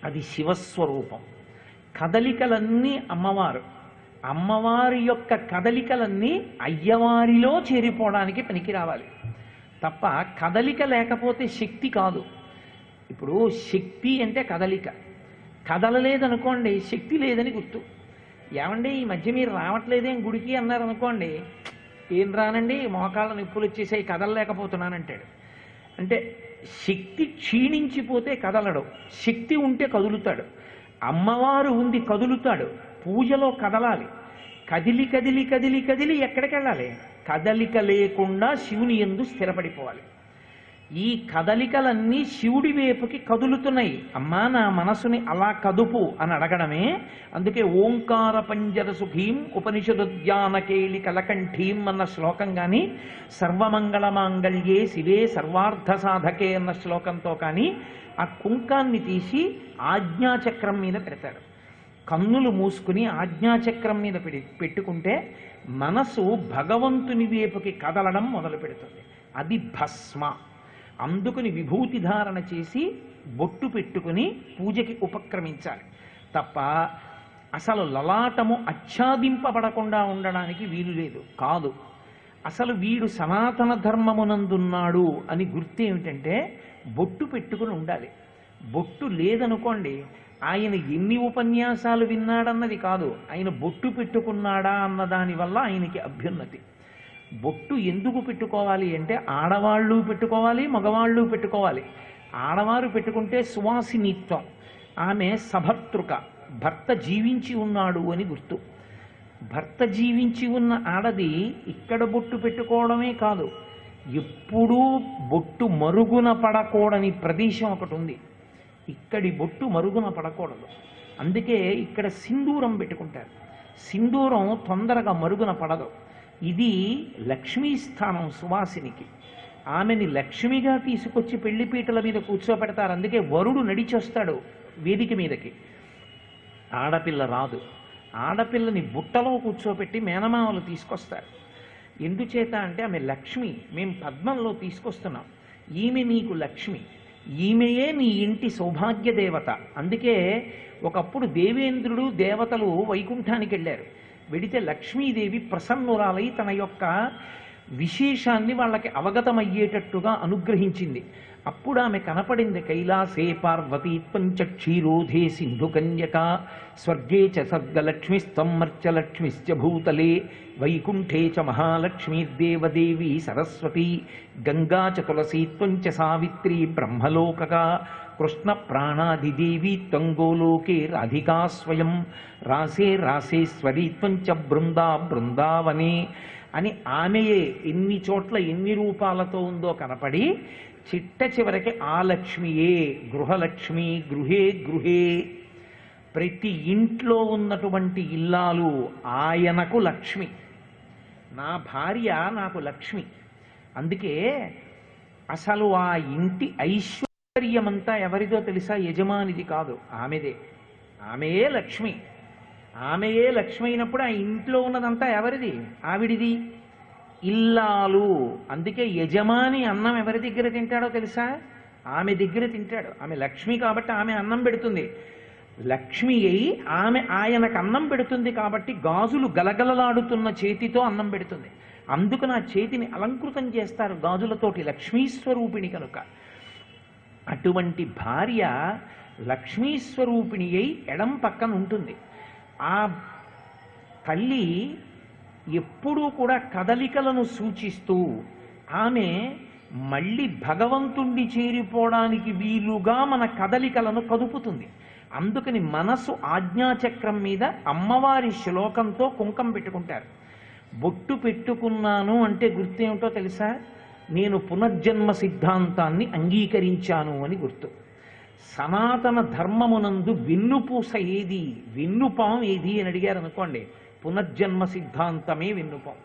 అది శివస్వరూపం. కదలికలన్నీ అమ్మవారు. అమ్మవారి యొక్క కదలికలన్నీ అయ్యవారిలో చేరిపోవడానికి పనికి రావాలి తప్ప కదలిక లేకపోతే శక్తి కాదు. ఇప్పుడు శక్తి అంటే కదలిక. కదలలేదనుకోండి శక్తి లేదని గుర్తు. ఏమండి ఈ మధ్య మీరు రావట్లేదేం గుడికి అన్నారు అనుకోండి, ఏం రానండి మోకాళ్ళ నొప్పులు వచ్చేసాయి కదలలేకపోతున్నానంటాడు. అంటే శక్తి క్షీణించిపోతే కదలడు, శక్తి ఉంటే కదులుతాడు. అమ్మవారు ఉంది కదులుతాడు, పూజలో కదలాలి. కదిలి కదిలి కదిలి కదిలి ఎక్కడికి వెళ్ళాలి? కదలిక లేకుండా శివుని యందు స్థిరపడిపోవాలి. ఈ కదలికలన్నీ శివుడి వైపుకి కదులుతున్నాయి. అమ్మా నా మనసుని అలా కదుపు అని అడగడమే. అందుకే ఓంకార పంజర సుఖీం ఉపనిషదుద్యానకేళి కలకంఠీం అన్న శ్లోకం కానీ, సర్వమంగళ మాంగళ్యే శివే సర్వార్థ సాధకే అన్న శ్లోకంతో కానీ ఆ కుంకాన్ని తీసి ఆజ్ఞాచక్రం మీద పెడతాడు. కన్నులు మూసుకుని ఆజ్ఞాచక్రం మీద పెట్టుకుంటే మనసు భగవంతుని వైపుకి కదలడం మొదలు పెడుతుంది. అది భస్మ. అందుకుని విభూతి ధారణ చేసి బొట్టు పెట్టుకుని పూజకి ఉపక్రమించాలి తప్ప అసలు లలాటము ఆచ్ఛాదింపబడకుండా ఉండడానికి వీలు లేదు. కాదు, అసలు వీడు సనాతన ధర్మమునందున్నాడు అని గుర్తు ఏమిటంటే బొట్టు పెట్టుకుని ఉండాలి. బొట్టు లేదనుకోండి ఆయన ఎన్ని ఉపన్యాసాలు విన్నాడన్నది కాదు, ఆయన బొట్టు పెట్టుకున్నాడా అన్న దానివల్ల ఆయనకి అభ్యున్నతి. బొట్టు ఎందుకు పెట్టుకోవాలి అంటే ఆడవాళ్ళు పెట్టుకోవాలి, మగవాళ్ళు పెట్టుకోవాలి. ఆడవారు పెట్టుకుంటే సువాసినిత్వం, ఆమె సభర్తృక, భర్త జీవించి ఉన్నాడు అని గుర్తు. భర్త జీవించి ఉన్న ఆడది ఇక్కడ బొట్టు పెట్టుకోవడమే కాదు, ఎప్పుడూ బొట్టు మరుగున పడకూడని ప్రదేశం ఒకటి ఉంది. ఇక్కడి బొట్టు మరుగున పడకూడదు. అందుకే ఇక్కడ సింధూరం పెట్టుకుంటారు. సింధూరం తొందరగా మరుగున పడదు. ఇది లక్ష్మీ స్థానం సువాసినికి. ఆమెని లక్ష్మిగా తీసుకొచ్చి పెళ్లిపీటల మీద కూర్చోబెడతారు. అందుకే వరుడు నడిచొస్తాడు వేదిక మీదకి, ఆడపిల్ల రాదు. ఆడపిల్లని బుట్టలో కూర్చోబెట్టి మేనమామలు తీసుకొస్తారు. ఎందుచేత అంటే ఆమె లక్ష్మి, మేము పద్మంలో తీసుకొస్తున్నాం, ఈమె నీకు లక్ష్మి, ఈమెయే నీ ఇంటి సౌభాగ్య దేవత. అందుకే ఒకప్పుడు దేవేంద్రుడు దేవతలు వైకుంఠానికి వెళ్ళారు. వెడితే లక్ష్మీదేవి ప్రసన్నురాలై తన యొక్క విశేషాన్ని వాళ్ళకి అవగతమయ్యేటట్టుగా అనుగ్రహించింది. అప్పుడు ఆమె కనపడింది. కైలాసే పార్వతీ పంచ క్షీరోధే సింధు కన్యక స్వర్గే చ సర్గలక్ష్మిస్తం మర్చలక్ష్మిశ్చ భూతలే వైకుంఠే చ మహాలక్ష్మీర్దేవదేవి సరస్వతి గంగా చ తులసీ త్వంచ సావిత్రి బ్రహ్మలోకగా కృష్ణ ప్రాణాదిదేవి త్వంగోలోకే రాధికా స్వయం రాసే రాసేశ్వరీ త్వంచ బృందావనే అని ఆమెయే ఎన్ని చోట్ల ఎన్ని రూపాలతో ఉందో కనపడి చిట్ట చివరికి ఆ లక్ష్మియే గృహలక్ష్మి, గృహే గృహే. ప్రతి ఇంట్లో ఉన్నటువంటి ఇల్లాలు ఆయనకు లక్ష్మి. నా భార్య నాకు లక్ష్మి. అందుకే అసలు ఆ ఇంటి ఐశ్వర్యమంతా ఎవరిదో తెలుసా? యజమానిది కాదు, ఆమెదే. ఆమెయే లక్ష్మి. ఆమెయే లక్ష్మి అయినప్పుడు ఆ ఇంట్లో ఉన్నదంతా ఎవరిది? ఆవిడిది. ఇల్లాలు. అందుకే యజమాని అన్నం ఎవరి దగ్గర తింటాడో తెలుసా? ఆమె దగ్గర తింటాడు. ఆమె లక్ష్మి కాబట్టి ఆమె అన్నం పెడుతుంది. లక్ష్మి అయి ఆమె ఆయనకు అన్నం పెడుతుంది కాబట్టి గాజులు గలగలలాడుతున్న చేతితో అన్నం పెడుతుంది. అందుకు నా చేతిని అలంకృతం చేస్తారు గాజులతోటి, లక్ష్మీస్వరూపిణి కనుక. అటువంటి భార్య లక్ష్మీస్వరూపిణి అయి ఎడం పక్కన ఉంటుంది. ఆ తల్లి ఎప్పుడూ కూడా కదలికలను సూచిస్తూ ఆమె మళ్ళీ భగవంతుణ్ణి చేరిపోవడానికి వీలుగా మన కదలికలను కదుపుతుంది. అందుకని మనసు ఆజ్ఞాచక్రం మీద అమ్మవారి శ్లోకంతో కుంకం పెట్టుకుంటారు. బొట్టు పెట్టుకున్నాను అంటే గుర్తేమిటో తెలుసా? నేను పునర్జన్మ సిద్ధాంతాన్ని అంగీకరించాను అని గుర్తు. సనాతన ధర్మమునందు వెన్నుపూస ఏది, వెన్నుపాం ఏది అని అడిగారు అనుకోండి, పునర్జన్మ సిద్ధాంతమే వెన్నుపాం.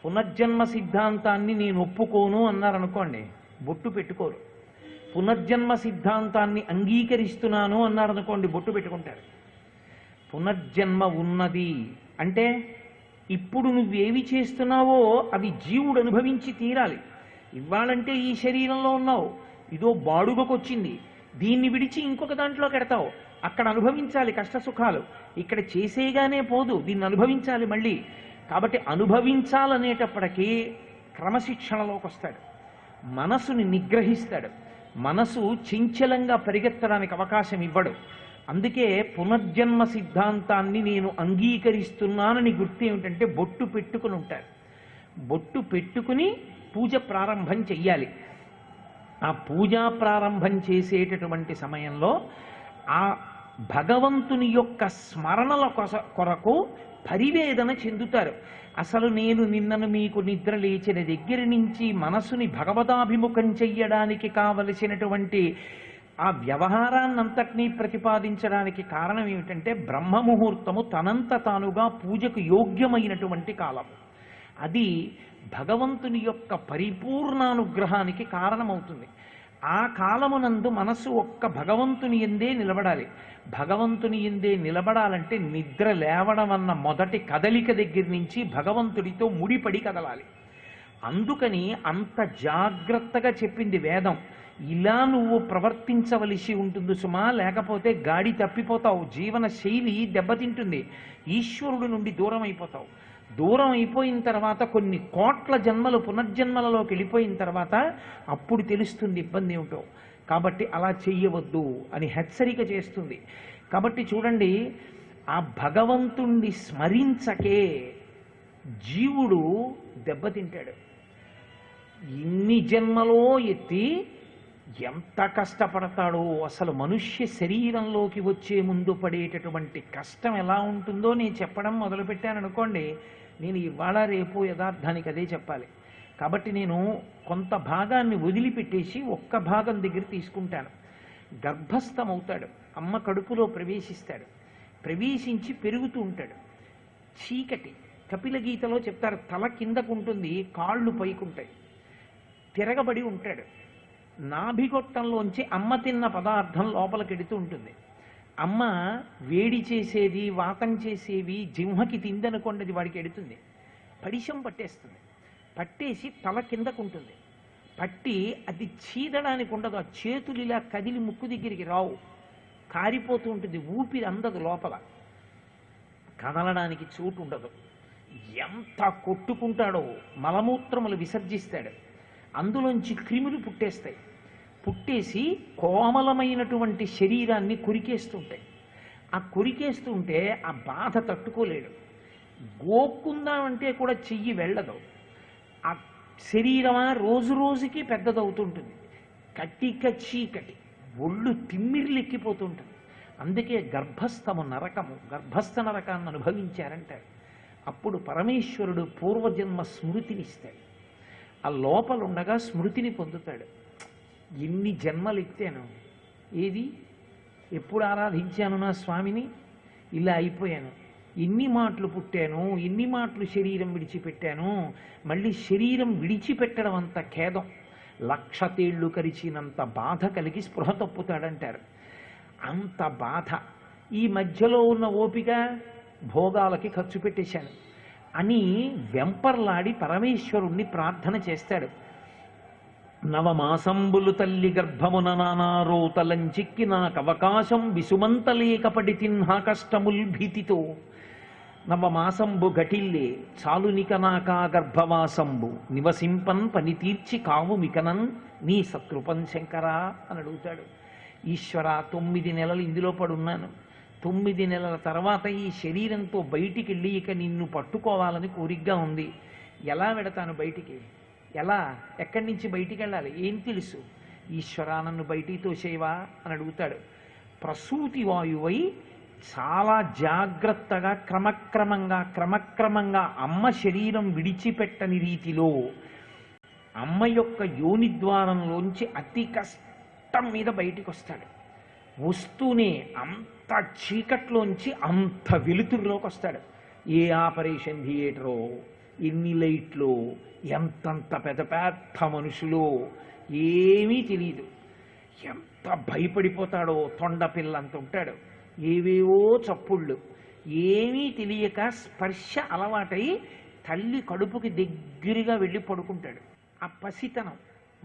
పునర్జన్మ సిద్ధాంతాన్ని నేను ఒప్పుకోను అన్నారనుకోండి, బొట్టు పెట్టుకోరు. పునర్జన్మ సిద్ధాంతాన్ని అంగీకరిస్తున్నాను అన్నారనుకోండి, బొట్టు పెట్టుకుంటారు. పునర్జన్మ ఉన్నది అంటే ఇప్పుడు నువ్వేవి చేస్తున్నావో అవి జీవుడు అనుభవించి తీరాలి. ఇవ్వాలంటే ఈ శరీరంలో ఉన్నావు, ఇదో బాడుగకొచ్చింది, దీన్ని విడిచి ఇంకొక దాంట్లో కెడతావు, అక్కడ అనుభవించాలి కష్ట సుఖాలు, ఇక్కడ చేసేగానే పోదు, దీన్ని అనుభవించాలి మళ్ళీ. కాబట్టి అనుభవించాలనేటప్పటికీ క్రమశిక్షణలోకి వస్తాడు, మనసుని నిగ్రహిస్తాడు, మనసు చంచలంగా పరిగెత్తడానికి అవకాశం ఇవ్వడు. అందుకే పునర్జన్మ సిద్ధాంతాన్ని నేను అంగీకరిస్తున్నానని గుర్తు ఏమిటంటే బొట్టు పెట్టుకుని ఉంటారు. బొట్టు పెట్టుకుని పూజ ప్రారంభం చెయ్యాలి. ఆ పూజా ప్రారంభం చేసేటటువంటి సమయంలో ఆ భగవంతుని యొక్క స్మరణల కొరకు పరివేదన చెందుతారు. అసలు నేను నిన్నను మీకు నిద్ర లేచిన దగ్గర నుంచి మనసుని భగవదాభిముఖం చెయ్యడానికి కావలసినటువంటి ఆ వ్యవహారాన్నంతటినీ ప్రతిపాదించడానికి కారణం ఏమిటంటే బ్రహ్మముహూర్తము తనంత తానుగా పూజకు యోగ్యమైనటువంటి కాలం. అది భగవంతుని యొక్క పరిపూర్ణానుగ్రహానికి కారణమవుతుంది. ఆ కాలమునందు మనసు ఒక్క భగవంతుని ఎందే నిలబడాలి. భగవంతుని ఎందే నిలబడాలంటే నిద్ర లేవడం అన్న మొదటి కదలిక దగ్గర నుంచి భగవంతుడితో ముడిపడి కదలాలి. అందుకని అంత జాగ్రత్తగా చెప్పింది వేదం. ఇలా నువ్వు ప్రవర్తించవలసి ఉంటుంది సుమా, లేకపోతే గాడి తప్పిపోతావు, జీవన శైలి దెబ్బతింటుంది, ఈశ్వరుడి నుండి దూరం అయిపోతావు. దూరం అయిపోయిన తర్వాత కొన్ని కోట్ల జన్మలు పునర్జన్మలలోకి వెళ్ళిపోయిన తర్వాత అప్పుడు తెలుస్తుంది ఇబ్బంది ఏమిటో. కాబట్టి అలా చెయ్యవద్దు అని హెచ్చరిక చేస్తుంది. కాబట్టి చూడండి, ఆ భగవంతుణ్ణి స్మరించకే జీవుడు దెబ్బతింటాడు. ఇన్ని జన్మలో ఎత్తి ఎంత కష్టపడతాడో, అసలు మనుష్య శరీరంలోకి వచ్చే ముందు పడేటటువంటి కష్టం ఎలా ఉంటుందో నేను చెప్పడం మొదలుపెట్టాను అనుకోండి, నేను ఇవాళ రేపు యథార్థానికి అదే చెప్పాలి. కాబట్టి నేను కొంత భాగాన్ని వదిలిపెట్టేసి ఒక్క భాగం దగ్గర తీసుకుంటాను. గర్భస్థమవుతాడు, అమ్మ కడుపులో ప్రవేశిస్తాడు, ప్రవేశించి పెరుగుతూ ఉంటాడు. చీకటి, కపిల గీతలో చెప్తారు, తల కిందకుంటుంది, కాళ్ళు పైకుంటాయి, తిరగబడి ఉంటాడు. నాభిగొట్టంలోంచి అమ్మ తిన్న పదార్థం లోపలికెడుతూ ఉంటుంది. అమ్మ వేడి చేసేది, వాతం చేసేవి జింహకి తిందనుకోండి, అది వాడికి ఎడుతుంది, పడిశం పట్టేస్తుంది. పట్టేసి తల కిందకుంటుంది, పట్టి అది చీదడానికి ఉండదు, ఆ చేతులు ఇలా కదిలి ముక్కు దగ్గరికి రావు, కారిపోతూ ఉంటుంది, ఊపిరి అందదు, లోపల కదలడానికి చోటు ఉండదు. ఎంత కొట్టుకుంటాడో, మలమూత్రములు విసర్జిస్తాడు, అందులోంచి క్రిములు పుట్టేస్తాయి, పుట్టేసి కోమలమైనటువంటి శరీరాన్ని కొరికేస్తుంటాయి. ఆ కొరికేస్తుంటే ఆ బాధ తట్టుకోలేడు, గోక్కుందామంటే కూడా చెయ్యి వెళ్ళదు. ఆ శరీరమా రోజు రోజుకి పెద్దదవుతుంటుంది, కట్టిక చీకటి, ఒళ్ళు తిమ్మిర్లెక్కిపోతుంటుంది. అందుకే గర్భస్థము నరకము, గర్భస్థ నరకాన్ని అనుభవించారంటారు. అప్పుడు పరమేశ్వరుడు పూర్వజన్మ స్మృతినిస్తాడు, ఆ లోపలుండగా స్మృతిని పొందుతాడు. ఎన్ని జన్మలు ఎత్తాను, ఏది ఎప్పుడు ఆరాధించాను నా స్వామిని, ఇలా అయిపోయాను, ఎన్ని మాటలు పుట్టాను, ఎన్ని మాటలు శరీరం విడిచిపెట్టాను, మళ్ళీ శరీరం విడిచిపెట్టడం అంత ఖేదం, 1,00,000 తేళ్లు కరిచినంత బాధ కలిగి స్పృహ తప్పుతాడంటారు. అంత బాధ. ఈ మధ్యలో ఉన్న ఓపిక భోగాలకి ఖర్చు పెట్టేశాను అని వెంపర్లాడి పరమేశ్వరుణ్ణి ప్రార్థన చేస్తాడు. నవమాసంబులు తల్లి గర్భమున నానారో తలంచిక్కి నాకు అవకాశం విసుమంతలేకపడి తిన్హా కష్టముల్ భీతితో, నవమాసంబు ఘటిల్లే చాలునిక నాకా గర్భవాసంబు నివసింపన్ పని తీర్చి కావు మికనన్ నీ సత్కృపన్ శంకరా అని అడుగుతాడు. ఈశ్వర, 9 నెలలు ఇందులో పడున్నాను, 9 నెలల తర్వాత ఈ శరీరంతో బయటికి వెళ్ళి ఇక నిన్ను పట్టుకోవాలని కోరికగా ఉంది, ఎలా వెడతాను బయటికి, ఎలా, ఎక్కడి నుంచి బయటికి వెళ్ళాలి, ఏం తెలుసు, ఈశ్వరా నన్ను బయటికి తోసేవా అని అడుగుతాడు. ప్రసూతి వాయువై చాలా జాగ్రత్తగా క్రమక్రమంగా అమ్మ శరీరం విడిచిపెట్టని రీతిలో అమ్మ యొక్క యోనిద్వారంలోంచి అతి కష్టం మీద బయటికి వస్తాడు. వస్తూనే అంత చీకట్లోంచి అంత వెలుతురులోకి వస్తాడు. ఏ ఆపరేషన్ థియేటరో, ఎన్ని లైట్లు, ఎంతంత పెద్ద పెద్ద మనుషులు, ఏమీ తెలియదు. ఎంత భయపడిపోతాడో, తొండపిల్లంత ఉంటాడు, ఏవేవో చప్పుళ్ళు, ఏమీ తెలియక స్పర్శ అలవాటై తల్లి కడుపుకి దగ్గరగా వెళ్ళి పడుకుంటాడు. ఆ పసితనం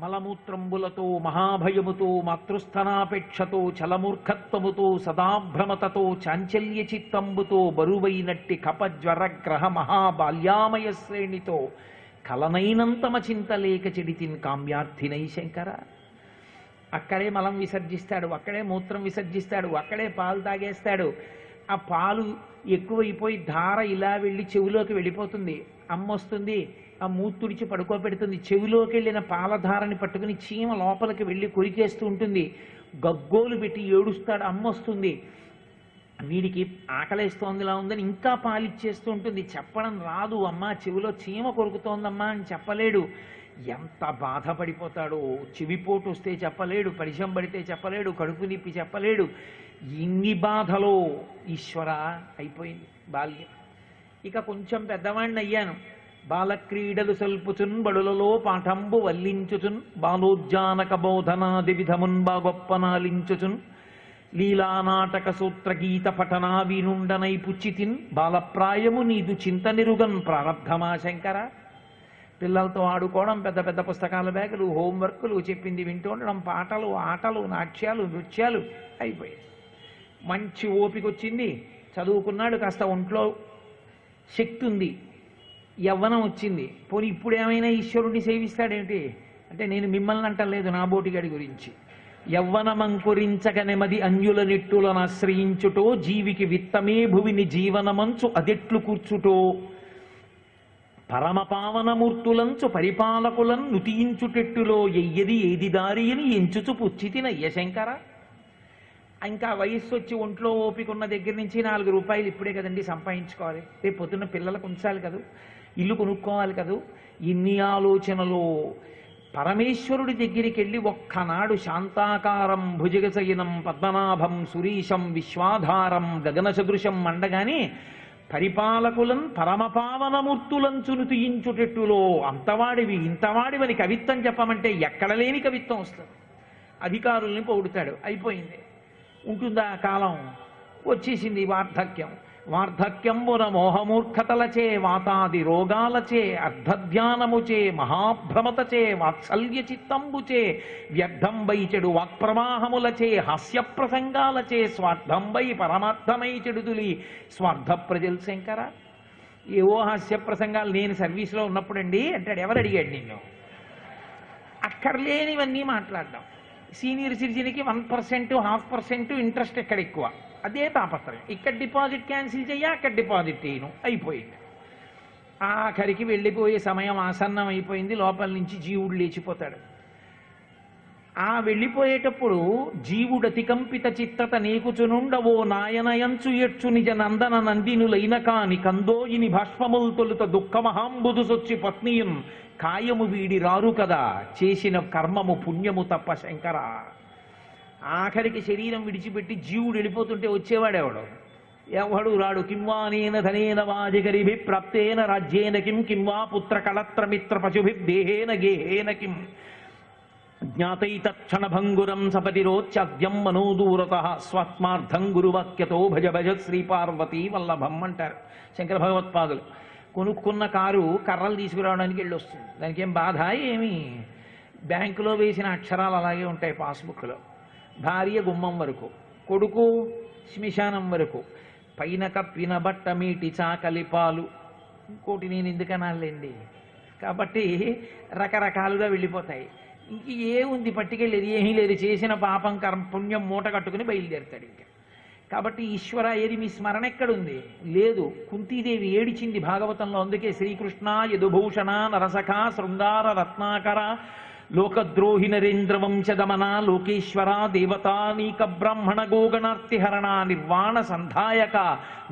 మలమూత్రంబులతో మహాభయముతో మాతృస్థనాపేక్షతో చలమూర్ఖత్వముతో సదాభ్రమతతో చాంచల్య చిత్తంబుతో బరువైనట్టి కపజ్వర గ్రహ మహాబాల్యామయ శ్రేణితో కలనైనంతమ చింతలేక చెడితిన్ కామ్యార్థినై శంకర. అక్కడే మలం విసర్జిస్తాడు, అక్కడే మూత్రం విసర్జిస్తాడు, అక్కడే పాలు తాగేస్తాడు. ఆ పాలు ఎక్కువైపోయి ధార ఇలా వెళ్ళి చెవిలోకి వెళ్ళిపోతుంది. అమ్మ వస్తుంది, ఆ మూతుడిచి పడుకోబెడుతుంది. చెవిలోకి వెళ్ళిన పాలధారని పట్టుకుని చీమ లోపలికి వెళ్ళి కొరికేస్తూ ఉంటుంది. గగ్గోలు పెట్టి ఏడుస్తాడు. అమ్మ వస్తుంది, వీడికి ఆకలేస్తోందిలా ఉందని ఇంకా పాలిచ్చేస్తూ ఉంటుంది. చెప్పడం రాదు, అమ్మ చెవిలో చీమ కొరుకుతోందమ్మా అని చెప్పలేడు. ఎంత బాధపడిపోతాడో. చెవిపోటు వస్తే చెప్పలేడు, పరిశం పడితే చెప్పలేడు, కడుపు నిప్పి చెప్పలేడు. ఇన్ని బాధలో ఈశ్వర అయిపోయింది బాల్యం. ఇక కొంచెం పెద్దవాణ్ణి అయ్యాను. బాలక్రీడలు సల్పుచున్ బడులలో పాఠంబు వల్లించుచున్ బాలోజ్జానక బోధనాది విధమున్ బాగొప్పనాలించుచున్ లీలానాటక సూత్ర గీత పఠనా వీనుండనై పుచ్చితిన్ బాలప్రాయము నీదు చింత నిరుగన్ ప్రారబ్ధమా శంకర. పిల్లలతో ఆడుకోవడం, పెద్ద పెద్ద పుస్తకాల బ్యాగులు, హోంవర్కులు, చెప్పింది వింటూ ఉండడం, పాటలు, ఆటలు, నాట్యాలు, నృత్యాలు అయిపోయాయి. మంచి ఓపిక వచ్చింది, చదువుకున్నాడు, కాస్త ఒంట్లో శక్తి ఉంది, యవ్వనం వచ్చింది. పోనీ ఇప్పుడు ఏమైనా ఈశ్వరుడిని సేవిస్తాడేమిటి అంటే, నేను మిమ్మల్ని అంటలేదు, నా బోటిగాడి గురించి. యవ్వనమంకురించక నెమది అన్యుల నిట్టులను ఆశ్రయించుటో జీవికి విత్తమే భువిని జీవనమంచు అదెట్లు కూర్చుటో పరమపావనమూర్తులంచు పరిపాలకులను నుతియించుటెట్టులో ఎయ్యది ఏది దారి అని ఎంచుచు పుచ్చితినయ్య శంకర. ఇంకా వయస్సు వచ్చి ఒంట్లో ఓపిక ఉన్న దగ్గర నుంచి 4 రూపాయలు ఇప్పుడే కదండి సంపాదించుకోవాలి, రేపు పొద్దున్న పిల్లలకు ఉంచాలి కదూ, ఇల్లు కొనుక్కోవాలి కదూ. ఇన్ని ఆలోచనలు. పరమేశ్వరుడి దగ్గరికి వెళ్ళి ఒక్కనాడు శాంతాకారం భుజగశయనం పద్మనాభం సురీశం విశ్వాధారం గగన సదృశం మండగానే పరిపాలకులం పరమపావనమూర్తులంచును తీయించుటెట్టులో అంతవాడివి ఇంతవాడివని కవిత్వం చెప్పమంటే ఎక్కడ లేని కవిత్వం వస్తుంది. అధికారుల్ని పొగుడుతాడు. అయిపోయింది. ఉంటుందా కాలం? వచ్చేసింది వార్ధక్యం. వార్ధక్యంబున మోహమూర్ఖతలచే వాతాది రోగాలచే అర్ధధ్యానముచే మహాభ్రమతచే వాత్సల్య చిత్తంబుచే వ్యర్థంబై చెడు వాక్ప్రవాహములచే హాస్య ప్రసంగాలచే స్వార్థంబై పరమార్థమై చెడుదులి స్వార్థ ప్రజలు శంకర. ఏవో హాస్య ప్రసంగాలు నేను సర్వీస్లో ఉన్నప్పుడండి అంటాడు. ఎవరు అడిగాడు నిన్ను? అక్కర్లేనివన్నీ మాట్లాడడం. సీనియర్ సిటిజన్కి 1% 0.5% ఇంట్రెస్ట్ ఎక్కడ ఎక్కువ, అదే తాపత్రయం. ఇక్కడ డిపాజిట్ క్యాన్సిల్ చెయ్య, అక్కడ డిపాజిట్ చేయను, అయిపోయింది. ఆఖరికి వెళ్ళిపోయే సమయం ఆసన్నం అయిపోయింది. లోపల నుంచి జీవుడు లేచిపోతాడు. ఆ వెళ్ళిపోయేటప్పుడు జీవుడతి కంపిత చిత్తత నేకుచునుండవో నాయనయంచు ఎచ్చు నిజ నందన నందినులైన కాని కందోయిని భాష్పముల్ తొలుత దుఃఖమహాంబుదు సొచ్చి పత్నియం కాయము వీడి రారు కదా చేసిన కర్మము పుణ్యము తప్ప శంకర. ఆఖరికి శరీరం విడిచిపెట్టి జీవుడు వెళ్ళిపోతుంటే వచ్చేవాడెవడు? ఎవడు రాడు. కింవా నేన ధనేన వాజిగరిభి ప్రాప్తేన రాజ్యేన కిం కింవా పుత్ర కళత్రమిత్ర పశుభి దేహేన గేహేన కిం జ్ఞాతైతక్షణభంగురం సపతిరోచ్యద్యం మనోదూరత స్వాత్మార్థం గురువాక్యతో భజ భజ శ్రీపార్వతీ వల్లభం అంటారు శంకర భగవత్పాదులు. కొనుక్కున్న కారు కర్రలు తీసుకురావడానికి వెళ్ళొస్తుంది. దానికి ఏం బాధ ఏమి? బ్యాంకులో వేసిన అక్షరాలు అలాగే ఉంటాయి పాస్బుక్లో. భార్య గుమ్మం వరకు, కొడుకు శ్మశానం వరకు, పైన కప్పిన బట్ట మీటి చాకలి పాలు. ఇంకోటి నేను ఎందుకనాలండి. కాబట్టి రకరకాలుగా వెళ్ళిపోతాయి. ఇంక ఏముంది పట్టుకెళ్ళేది? ఏమీ లేదు. చేసిన పాపం కర్మ పుణ్యం మూట కట్టుకుని బయలుదేరుతాడు. ఇంకా కాబట్టి ఈశ్వర ఏది మీ స్మరణ ఎక్కడుంది? లేదు. కుంతీదేవి ఏడిచింది భాగవతంలో. అందుకే శ్రీకృష్ణ యదుభూషణ నరసఖ శృంగార రత్నాకర లోకద్రోహి నరేంద్ర వంశదమన లోకేశ్వర దేవతానీక బ్రాహ్మణ గోగణార్తిహరణ నిర్వాణ సంధాయక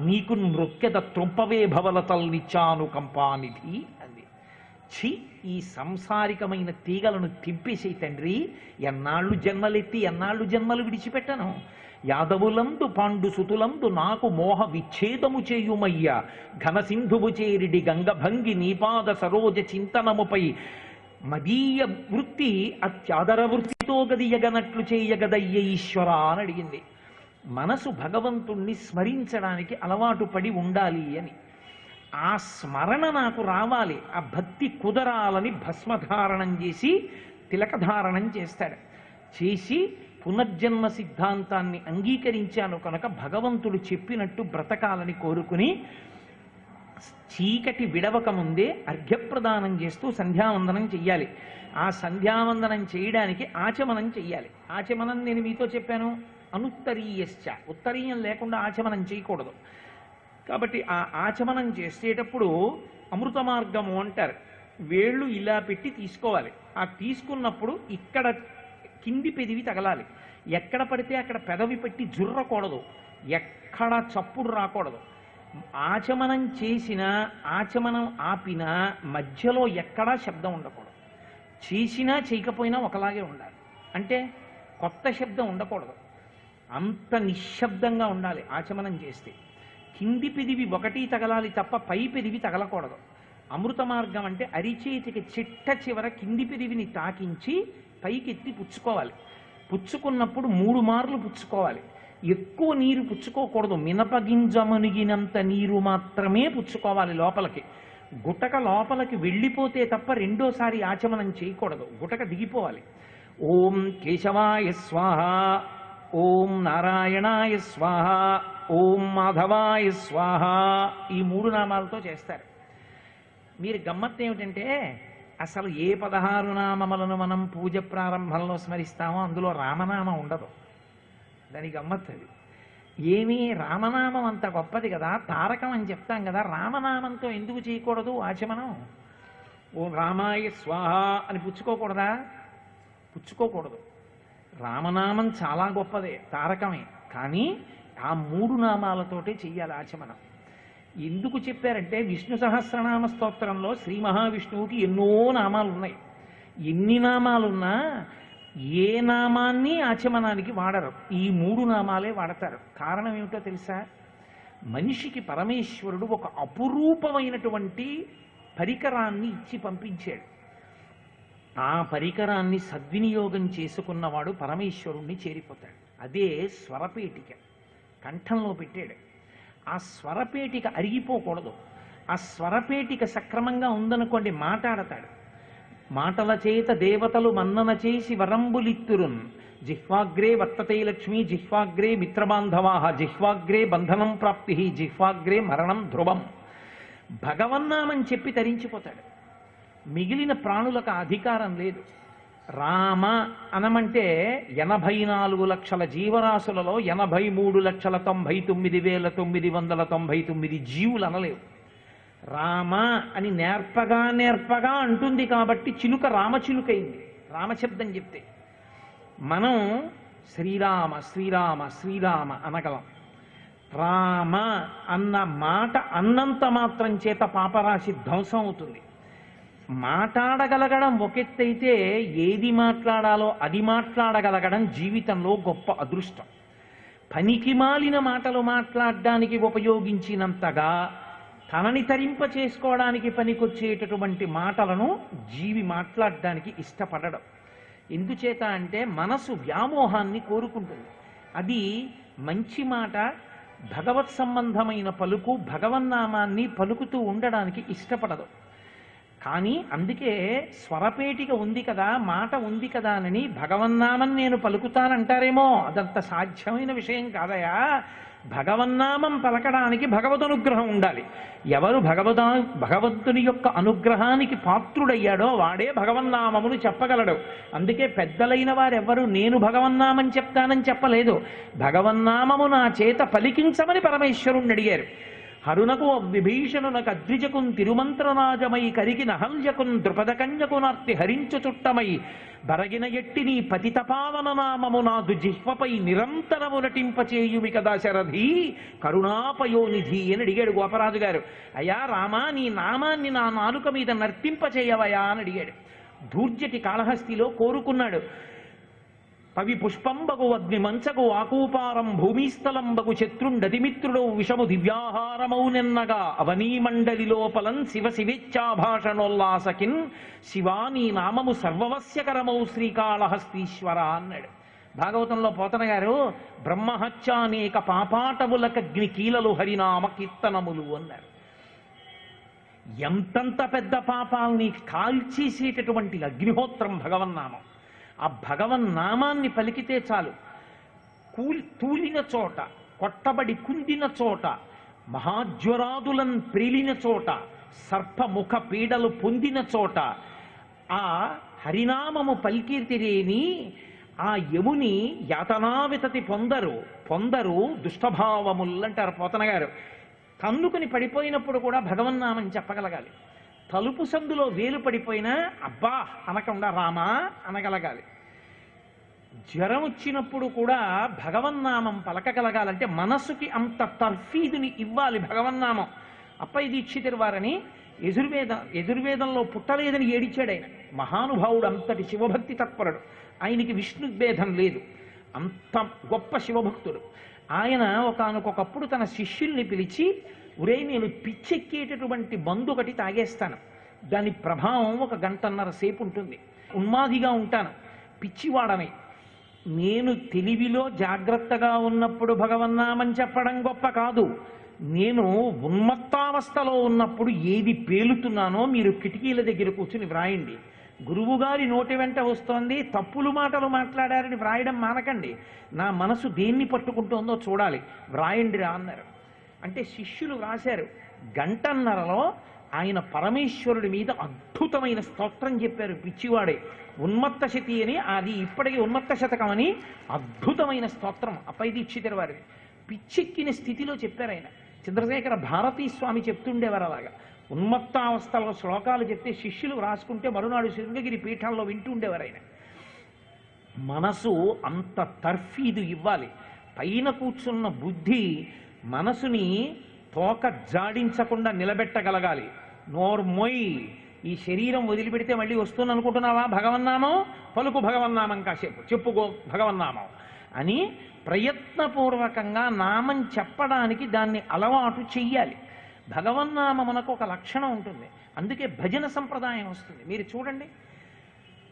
నీకు నృత్యత త్రొంపవే భవలతల్ నిత్యానుకంపానిధి అంది. ఛీ, ఈ సంసారికమైన తీగలను తింపేసే తండ్రి. ఎన్నాళ్ళు జన్మలెత్తి ఎన్నాళ్ళు జన్మలు విడిచిపెట్టను. యాదవులందు పాండు సుతులందు నాకు మోహ విచ్ఛేదము చేయుమయ్య ఘనసింధువు చేరిడి గంగభంగి నీపాద సరోజ చింతనముపై మదీయ వృత్తి అత్యాదర వృత్తితో గదియగనట్లు చేయగదయ్య ఈశ్వర అని అడిగింది. మనసు భగవంతుణ్ణి స్మరించడానికి అలవాటు పడి ఉండాలి అని. ఆ స్మరణ నాకు రావాలి, ఆ భక్తి కుదరాలని భస్మధారణం చేసి తిలకధారణం చేస్తాడు. చేసి పునర్జన్మ సిద్ధాంతాన్ని అంగీకరించాను కనుక భగవంతుడు చెప్పినట్టు బ్రతకాలని కోరుకుని చీకటి విడవక ముందే అర్ఘ్యప్రదానం చేస్తూ సంధ్యావందనం చెయ్యాలి. ఆ సంధ్యావందనం చేయడానికి ఆచమనం చెయ్యాలి. ఆచమనం నేను మీతో చెప్పాను, అనుత్తరీయశ్చ, ఉత్తరీయం లేకుండా ఆచమనం చేయకూడదు. కాబట్టి ఆ ఆచమనం చేసేటప్పుడు అమృత మార్గము అంటారు. వేళ్ళు ఇలా పెట్టి తీసుకోవాలి. ఆ తీసుకున్నప్పుడు ఇక్కడ కింది పెదివి తగలాలి. ఎక్కడ పడితే అక్కడ పెదవి పెట్టి జుర్రకూడదు, ఎక్కడ చప్పుడు రాకూడదు. ఆచమనం చేసినా ఆచమనం ఆపినా మధ్యలో ఎక్కడా శబ్దం ఉండకూడదు. చేసినా చేయకపోయినా ఒకలాగే ఉండాలి. అంటే కొత్త శబ్దం ఉండకూడదు, అంత నిశ్శబ్దంగా ఉండాలి ఆచమనం చేస్తే. కింది పెదివి ఒకటి తగలాలి తప్ప పై పెదివి తగలకూడదు. అమృత మార్గం అంటే అరిచేతికి చిట్ట చివర కింది పెదివిని తాకించి పైకెత్తి పుచ్చుకోవాలి. పుచ్చుకున్నప్పుడు 3 మార్లు పుచ్చుకోవాలి. ఎక్కువ నీరు పుచ్చుకోకూడదు, మినపగింజ మునిగినంత నీరు మాత్రమే పుచ్చుకోవాలి లోపలికి. గుటక లోపలికి వెళ్ళిపోతే తప్ప రెండోసారి ఆచమనం చేయకూడదు, గుటక దిగిపోవాలి. ఓం కేశవాయ స్వాహ, ఓం నారాయణాయ స్వాహ, ఓం మాధవాయ స్వాహ, ఈ 3 నామాలతో చేస్తారు. మీరు గమ్మత్తు ఏమిటంటే అసలు ఏ 16 నామములను మనం పూజ ప్రారంభంలో స్మరిస్తామో అందులో రామనామం ఉండదు. దాని గమ్మత్తు అది. ఏమీ రామనామం అంత గొప్పది కదా, తారకం అని చెప్తాం కదా, రామనామంతో ఎందుకు చేయకూడదు ఆచమనం? ఓ రామాయ స్వాహ అని పుచ్చుకోకూడదా? పుచ్చుకోకూడదు. రామనామం చాలా గొప్పదే, తారకమే. కానీ ఆ 3 నామాలతోటే చెయ్యాలి ఆచమనం. ఎందుకు చెప్పారంటే విష్ణు సహస్రనామ స్తోత్రంలో శ్రీ మహావిష్ణువుకి ఎన్నో నామాలు ఉన్నాయి. ఎన్ని నామాలున్నా ఏ నామాన్ని ఆచమనానికి వాడరు, ఈ 3 నామాలే వాడతారు. కారణం ఏమిటో తెలుసా? మనిషికి పరమేశ్వరుడు ఒక అపురూపమైనటువంటి పరికరాన్ని ఇచ్చి పంపించాడు. ఆ పరికరాన్ని సద్వినియోగం చేసుకున్నవాడు పరమేశ్వరుణ్ణి చేరిపోతాడు. అదే స్వరపేటిక, కంఠంలో పెట్టాడు. ఆ స్వరపేటిక అరిగిపోకూడదు. ఆ స్వరపేటిక సక్రమంగా ఉందనుకోండి మాట్లాడతాడు. మాటల చేత దేవతలు మన్నన చేసి వరంబులిత్తురున్, జిహ్వాగ్రే వర్తతే లక్ష్మీ, జిహ్వాగ్రే మిత్రబాంధవాహ, జిహ్వాగ్రే బంధనం ప్రాప్తి, జిహ్వాగ్రే మరణం ధ్రువం. భగవన్నామని చెప్పి తరించిపోతాడు. మిగిలిన ప్రాణులకు అధికారం లేదు. రామ అనమంటే 84 లక్షల జీవరాశులలో 83,99,999 జీవులు అనలేవు. రామ అని నేర్పగా అంటుంది కాబట్టి చిలుక రామచిలుకైంది రామశబ్దం చెప్తే. మనం శ్రీరామ శ్రీరామ శ్రీరామ అనగలం. రామ అన్న మాట అన్నంత మాత్రం చేత పాపరాశి ధ్వంసం అవుతుంది. మాట్లాడగలగడం ఒకెత్తైతే ఏది మాట్లాడాలో అది మాట్లాడగలగడం జీవితంలో గొప్ప అదృష్టం. పనికి మాలిన మాటలు మాట్లాడడానికి ఉపయోగించినంతగా తనని తరింప చేసుకోవడానికి పనికొచ్చేటటువంటి మాటలను జీవి మాట్లాడడానికి ఇష్టపడడం. ఎందుచేత అంటే మనసు వ్యామోహాన్ని కోరుకుంటుంది. అది మంచి మాట, భగవత్ సంబంధమైన పలుకు, భగవన్నామాన్ని పలుకుతూ ఉండడానికి ఇష్టపడదు. కానీ అందుకే స్వరపేటిక ఉంది కదా, మాట ఉంది కదా అని భగవన్నామం నేను పలుకుతానంటారేమో, అదంత సాధ్యమైన విషయం కాదయా. భగవన్నామం పలకడానికి భగవదనుగ్రహం ఉండాలి. ఎవరు భగవంతుని యొక్క అనుగ్రహానికి పాత్రుడయ్యాడో వాడే భగవన్నామమును చెప్పగలడు. అందుకే పెద్దలైన వారెవ్వరూ నేను భగవన్నామం చెప్తానని చెప్పలేదు. భగవన్నామము నా చేత పలికించమని పరమేశ్వరుణ్ణి అడిగారు. హరునకు విభీషణునకు అద్విజకున్ తిరుమంత్రరాజమై కరిగిన హంజకున్ ద్రుపదకన్యకునార్తి హరించు చుట్టమై బరగిన ఎట్టి నీ పతితపావన నామము నాదు జిహ్వపై నిరంతరము నటింపచేయుమి కదా శరథి కరుణాపయోనిధి అని అడిగాడు గోపరాజు గారు. అయ్యా రామా, నీ నామాన్ని నా నాలుక మీద నర్తింపచేయవయా అని అడిగాడు. ధూర్జటి కాళహస్తిలో కోరుకున్నాడు. పవి పుష్పంబగు అగ్ని మంచగు ఆకూపారం భూమిస్థలంబగు శత్రుండతిమిత్రుడు విషము దివ్యాహారమౌనెన్నగా అవనీమండలి లోపలం శివ శివేచ్ఛాభాషణోల్లాసకిన్ శివానీ నామము సర్వవస్యకరమౌ శ్రీకాళహస్తీశ్వర అన్నాడు. భాగవతంలో పోతన గారు బ్రహ్మహత్యానేక పాపాటములకగ్ని కీలలు హరినామ కీర్తనములు అన్నారు. ఎంతంత పెద్ద పాపాల్ని కాల్చేసేటటువంటి అగ్నిహోత్రం భగవన్నామం. ఆ భగవన్నామాన్ని పలికితే చాలు, తూలిన చోట, కొట్టబడి కుందిన చోట, మహాజ్వరాదులను ప్రేలిన చోట, సర్పముఖ పీడలు పొందిన చోట ఆ హరినామము పలికితిరేని ఆ యముని యాతనావితతి పొందరు దుష్టభావములంటారు పోతన గారు. తన్నుకుని పడిపోయినప్పుడు కూడా భగవన్నామని చెప్పగలగాలి. తలుపు సందులో వేలు పడిపోయినా అబ్బా అనకుండా రామా అనగలగాలి. జ్వరం వచ్చినప్పుడు కూడా భగవన్నామం పలకగలగాలంటే మనసుకి అంత తర్ఫీదుని ఇవ్వాలి భగవన్నామం. అప్పయ్య దీక్షితుల వారని యజుర్వేదంలో పుట్టలేదని ఏడిచాడు ఆయన. మహానుభావుడు, అంతటి శివభక్తి తత్పరుడు. ఆయనకి విష్ణుభేదం లేదు, అంత గొప్ప శివభక్తుడు. ఆయన ఒకానొకప్పుడు తన శిష్యుల్ని పిలిచి, ఉరే నేను పిచ్చెక్కేటటువంటి మందు ఒకటి తాగేస్తాను, దాని ప్రభావం 1 గంటన్నర సేపు ఉంటుంది, ఉన్మాదిగా ఉంటాను, పిచ్చివాడని. నేను తెలివిలో జాగ్రత్తగా ఉన్నప్పుడు భగవన్నామని చెప్పడం గొప్ప కాదు, నేను ఉన్మత్తావస్థలో ఉన్నప్పుడు ఏది పేలుతున్నానో మీరు కిటికీల దగ్గర కూర్చుని వ్రాయండి. గురువుగారి నోటి వెంట వస్తోంది, తప్పులు మాటలు మాట్లాడారని వ్రాయడం మానకండి. నా మనసు దేన్ని పట్టుకుంటుందో చూడాలి, వ్రాయండి రా అన్నారు. అంటే శిష్యులు వ్రాశారు. 1 గంటన్నరలో ఆయన పరమేశ్వరుడి మీద అద్భుతమైన స్తోత్రం చెప్పారు. పిచ్చివాడే ఉన్మత్త శతి అని, అది ఇప్పటికీ ఉన్మత్త శతకం అని అద్భుతమైన స్తోత్రం అప్పయ్య దీక్షితుల వారిది. పిచ్చెక్కిన స్థితిలో చెప్పారు ఆయన. చంద్రశేఖర భారతీ స్వామి చెప్తుండేవారు అలాగా. ఉన్మత్తావస్థలో శ్లోకాలు చెప్తే శిష్యులు రాసుకుంటే మరునాడు శృంగగిరి పీఠంలో వింటూ ఉండేవారు ఆయన. మనసు అంత తర్ఫీదు ఇవ్వాలి. పైన కూర్చున్న బుద్ధి మనసుని తోక జాడించకుండా నిలబెట్టగలగాలి. నోర్మొయ్, ఈ శరీరం వదిలిపెడితే మళ్ళీ వస్తుంది అనుకుంటున్నావా, భగవన్నామం పలుకు, భగవన్నామం కాసేపు చెప్పుకో భగవన్నామం అని ప్రయత్నపూర్వకంగా నామం చెప్పడానికి దాన్ని అలవాటు చెయ్యాలి. భగవన్నామమునకు ఒక లక్షణం ఉంటుంది, అందుకే భజన సంప్రదాయం వస్తుంది. మీరు చూడండి,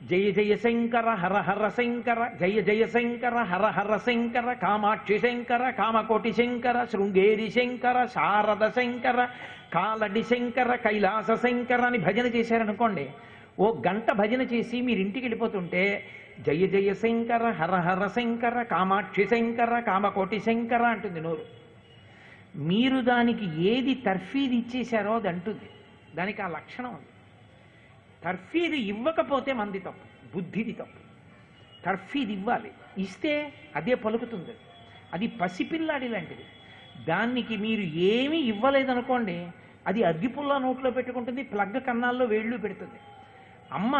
జయ జయ శంకర హర హర శంకర, జయ జయ శంకర హర హర శంకర, కామాక్షి శంకర, కామకోటి శంకర, శృంగేరి శంకర, శారద శంకర, కాలడి శంకర, కైలాస శంకర అని భజన చేశారనుకోండి. 1 గంట భజన చేసి మీరు ఇంటికి వెళ్ళిపోతుంటే జయ జయ శంకర హర హర శంకర, కామాక్షి శంకర, కామకోటి శంకర అంటుంది నోరు. మీరు దానికి ఏది తర్ఫీది ఇచ్చేశారో అది అంటుంది. దానికి ఆ లక్షణం ఉంది. తర్ఫీది ఇవ్వకపోతే మంది తప్పు, బుద్ధిది తప్పు. తర్ఫీది ఇవ్వాలి, ఇస్తే అదే పలుకుతుంది. అది పసిపిల్లాడి లాంటిది. దానికి మీరు ఏమీ ఇవ్వలేదనుకోండి, అది అగ్గిపుల్ల నోట్లో పెట్టుకుంటుంది, ప్లగ్ కన్నాల్లో వేళ్ళు పెడుతుంది. అమ్మ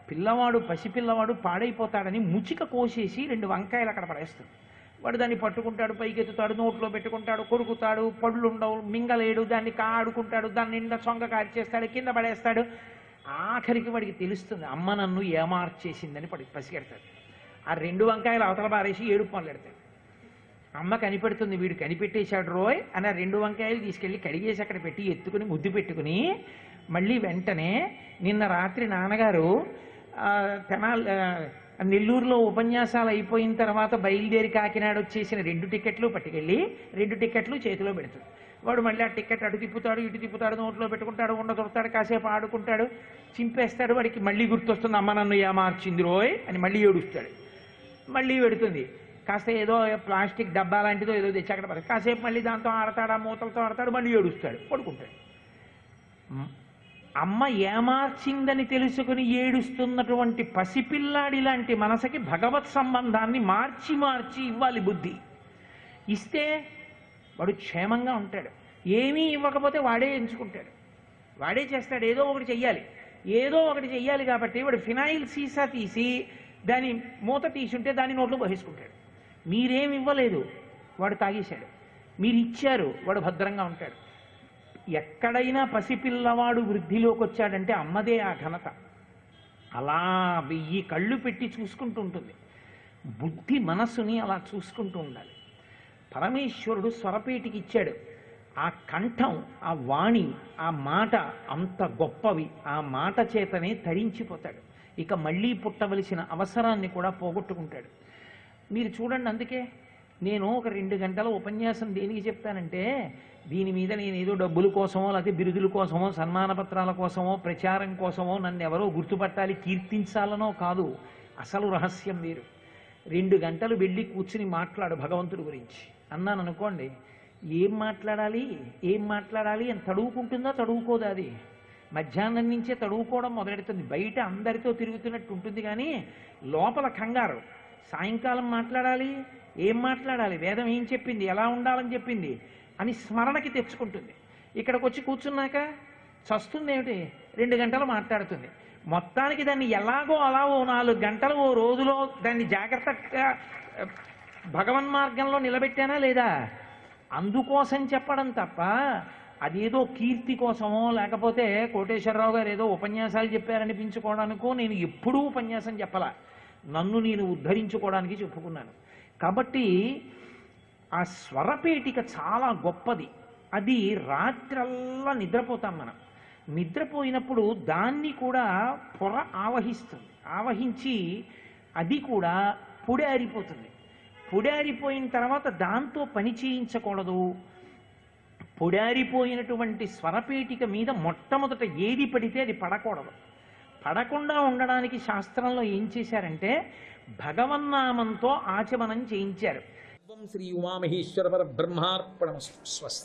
పిల్లవాడు, పసిపిల్లవాడు పాడైపోతాడని ముచిక కోసేసి 2 వంకాయలు అక్కడ పడేస్తుంది. వాడు దాన్ని పట్టుకుంటాడు, పైకెత్తుతాడు, నోట్లో పెట్టుకుంటాడు, కొరుకుతాడు, పళ్ళు ఉండవు, మింగలేడు, దాన్ని ఆడుకుంటాడు, దాన్ని నిండా సొంగ కాల్చేస్తాడు, కింద పడేస్తాడు. ఆఖరికి వాడికి తెలుస్తుంది అమ్మ నన్ను ఏమార్చేసిందని పసిగెడతాడు. ఆ 2 వంకాయలు అవతల పారేసి 7 పనులు పెడతాడు. అమ్మ కనిపెడుతుంది, వీడు కనిపెట్టేశాడు రోయ్ అని. ఆ 2 వంకాయలు తీసుకెళ్ళి కడిగేసి అక్కడ పెట్టి ఎత్తుకుని ముద్దు పెట్టుకుని మళ్ళీ వెంటనే నిన్న రాత్రి నాన్నగారు నెల్లూరులో ఉపన్యాసాలు అయిపోయిన తర్వాత బయలుదేరి కాకినాడ వచ్చేసిన 2 టికెట్లు పట్టుకెళ్ళి 2 టికెట్లు చేతిలో పెడుతుంది. వాడు మళ్ళీ ఆ టికెట్ అటు తిప్పుతాడు, ఇటు తిప్పుతాడు, నోట్లో పెట్టుకుంటాడు, ఉండదొరుతాడు, కాసేపు ఆడుకుంటాడు, చింపేస్తాడు. వాడికి మళ్ళీ గుర్తొస్తుంది అమ్మ నన్ను ఏమార్చింది రోయ్ అని. మళ్ళీ ఏడుస్తాడు, మళ్ళీ పెడుతుంది. కాస్త ఏదో ప్లాస్టిక్ డబ్బా లాంటిదో ఏదో తెచ్చి అక్కడ పడతాడు. కాసేపు మళ్ళీ దాంతో ఆడతాడు, ఆ మూతలతో ఆడతాడు, మళ్ళీ ఏడుస్తాడు, పడుకుంటాడు. అమ్మ ఏమార్చిందని తెలుసుకుని ఏడుస్తున్నటువంటి పసిపిల్లాడి లాంటి మనసుకి భగవత్ సంబంధాన్ని మార్చి మార్చి ఇవ్వాలి బుద్ధి. ఇస్తే వాడు క్షేమంగా ఉంటాడు. ఏమీ ఇవ్వకపోతే వాడే ఎంచుకుంటాడు, వాడే చేస్తాడు. ఏదో ఒకటి చెయ్యాలి కాబట్టి వాడు ఫినాయిల్ సీసా తీసి దాని మూత తీసుంటే దాన్ని నోట్లో పోసేసుకుంటాడు. మీరేమి ఇవ్వలేదు, వాడు తాగేశాడు. మీరు ఇచ్చారు, వాడు భద్రంగా ఉంటాడు. ఎక్కడైనా పసిపిల్లవాడు వృద్ధిలోకి వచ్చాడంటే అమ్మదే ఆ ఘనత. అలా 1000 కళ్ళు పెట్టి చూసుకుంటూ ఉంటుంది. బుద్ధి మనస్సుని అలా చూసుకుంటూ ఉండాలి. పరమేశ్వరుడు స్వరపేటికి ఇచ్చాడు. ఆ కంఠం, ఆ వాణి, ఆ మాట అంత గొప్పవి. ఆ మాట చేతనే తరించిపోతాడు. ఇక మళ్ళీ పుట్టవలసిన అవసరాన్ని కూడా పోగొట్టుకుంటాడు. మీరు చూడండి, అందుకే నేను ఒక 2 గంటల ఉపన్యాసం దేనికి చెప్తానంటే, దీని మీద నేను ఏదో డబ్బుల కోసమో, లేకపోతే బిరుదుల కోసమో, సన్మాన పత్రాల కోసమో, ప్రచారం కోసమో, నన్ను ఎవరో గుర్తుపట్టాలి, కీర్తించాలనో కాదు. అసలు రహస్యం వేరు. 2 గంటలు వెళ్ళి కూర్చుని మాట్లాడు భగవంతుడి గురించి అన్నాను అనుకోండి, ఏం మాట్లాడాలి ఏం మాట్లాడాలి అని తడువుకుంటుందా, తడువుకోదా? అది మధ్యాహ్నం నుంచే తడువుకోవడం మొదలెడుతుంది. బయట అందరితో తిరుగుతున్నట్టు ఉంటుంది, కానీ లోపల కంగారు. సాయంకాలం మాట్లాడాలి, ఏం మాట్లాడాలి, వేదం ఏం చెప్పింది, ఎలా ఉండాలని చెప్పింది అని స్మరణకి తెచ్చుకుంటుంది. ఇక్కడికి వచ్చి కూర్చున్నాక చస్తుంది ఏమిటి, 2 గంటలు మాట్లాడుతుంది. మొత్తానికి దాన్ని ఎలాగో అలా ఓ 4 గంటలు ఓ రోజులో దాన్ని జాగ్రత్తగా భగవన్మార్గంలో నిలబెట్టానా లేదా? అందుకోసం చెప్పడం తప్ప అదేదో కీర్తి కోసమో, లేకపోతే కోటేశ్వరరావు గారు ఏదో ఉపన్యాసాలు చెప్పారనిపించుకోవడానికో నేను ఎప్పుడూ ఉపన్యాసం చెప్పలా. నన్ను నేను ఉద్ధరించుకోవడానికి చెప్పుకున్నాను. కాబట్టి ఆ స్వరపేటిక చాలా గొప్పది. అది రాత్రల్లా నిద్రపోతాం మనం. నిద్రపోయినప్పుడు దాన్ని కూడా పొర ఆవహిస్తుంది. ఆవహించి అది కూడా పొడారిపోతుంది. పొడారిపోయిన తర్వాత దాంతో పని చేయించకూడదు. పొడారిపోయినటువంటి స్వరపేటిక మీద మొట్టమొదట ఏది పడితే అది పడకూడదు. పడకుండా ఉండడానికి శాస్త్రంలో ఏం చేశారంటే భగవన్నామంతో ఆచమనం చేయించారు. శ్రీ ఉమామహేశ్వర పరబ్రహ్మార్పణమస్తు. స్వస్తి.